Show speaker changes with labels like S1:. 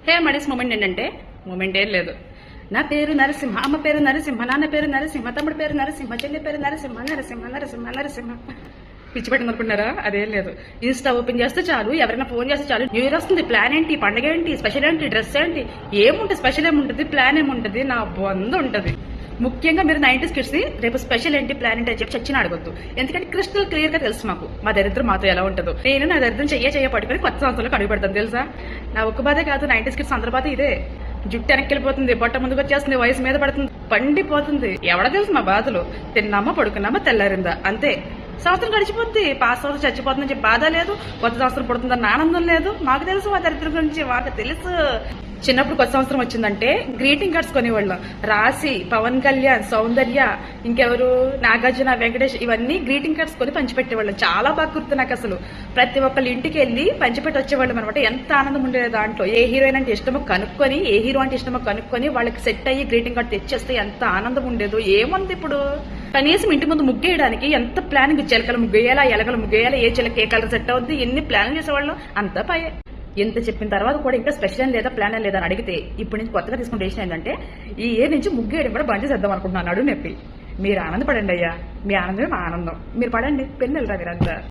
S1: హే మడిస్ moment ఏంటంటే moment ఏం లేదు. నా పేరు నరసింహ, అమ్మ పేరు నరసింహ, నాన్న పేరు నరసింహ, తమ్ముడు పేరు నరసింహ, చెల్లి పేరు నరసింహ, నరసింహ నరసింహ నరసింహ. పిచ్చి పెట్టింది అనుకున్నారా? అదేం లేదు. ఇన్స్టా ఓపెన్ చేస్తే చాలు, ఎవరైనా ఫోన్ చేస్తే చాలు, న్యూ ఇయర్ వస్తుంది, ప్లాన్ ఏంటి, పండుగ ఏంటి, స్పెషల్ ఏంటి, డ్రెస్ ఏంటి, ఏముంటుంది, స్పెషల్ ఏముంటుంది, ప్లాన్ ఏముంటుంది, నా బంధు ఉంటుంది. ముఖ్యంగా మీరు 90s కిడ్స్ రేపు స్పెషల్ ఏంటి, ప్లాన్ ఏంటి అని చెప్పి చచ్చిన అడగొద్దు. ఎందుకంటే క్రిస్టల్ క్లియర్ గా తెలుసు మాకు మా దరిద్రం మాతో ఎలా ఉంటుందో. నేను నా దరిద్రం చెయ్య పట్టుకుని కొత్త సంవత్సరంలో అడుగు పెడతాను తెలుసా. నా ఒక్క బాధే కాదు, 90s కిడ్స్ అందరి బాధ ఇదే. జుట్టు వెనక్కిపోతుంది, బొట్ట ముందుకు వచ్చేస్తుంది, వయసు మీద పడుతుంది, పండిపోతుంది. ఎవడ తెలుసు మా బాధలు. తిన్నామా పడుకున్నామా తెల్లారిందా అంతే. సంవత్సరం గడిచిపోద్ది, పాస్ సంవత్సరం చచ్చిపోతుందని చెప్పి బాధ లేదు, కొత్త సంవత్సరం పుడుతుందన్న ఆనందం లేదు. మాకు తెలుసు మా దరిద్రం గురించి, మాకు తెలుసు. చిన్నప్పుడు కొత్త సంవత్సరం వచ్చిందంటే గ్రీటింగ్ కార్డ్స్ కొనేవాళ్ళం. రాశి, పవన్ కళ్యాణ్, సౌందర్య, ఇంకెవరు, నాగార్జున, వెంకటేష్, ఇవన్నీ గ్రీటింగ్ కార్డ్స్ కొని పంచిపెట్టేవాళ్ళం. చాలా బాగా గుర్తు నాకు అసలు. ప్రతి ఒక్కళ్ళ ఇంటికి వెళ్ళి పంచిపెట్టి వచ్చేవాళ్ళం అనమాట. ఎంత ఆనందం ఉండేది దాంట్లో. ఏ హీరోయిన్ అంటే ఇష్టమో కనుక్కొని, ఏ హీరో అంటే ఇష్టమో కనుక్కొని వాళ్ళకి సెట్ అయ్యి గ్రీటింగ్ కార్డ్ తెచ్చేస్తే ఎంత ఆనందం ఉండేదో. ఏముంది ఇప్పుడు, కనీసం ఇంటి ముందు ముగ్గేయడానికి ఎంత ప్లానింగ్, చిలకలు ముగ్గేయాలా, ఎలకలు ముగ్గేయాలా, ఏ చిలక ఏ కలర్ సెట్ అవుద్ది, ఎన్ని ప్లాన్ చేసేవాళ్ళం. అంతా పయ్యే. ఎంత చెప్పిన తర్వాత కూడా ఇంకా స్పెషల్ అని లేదా, ప్లాన్ అని లేదా అని అడిగితే ఇప్పుడు నుంచి కొత్తగా తీసుకున్న డెసిషన్ ఏంటంటే ఈ ఇయర్ నుంచి ముగ్గేయడం కూడా బంద్ చేద్దాం అనుకుంటున్నాను. నడు నొప్పి. మీరు ఆనందపడండి అయ్యా, మీ ఆనందమే మా ఆనందం. మీరు పడండి, పెన్నెలరా మీరంతా.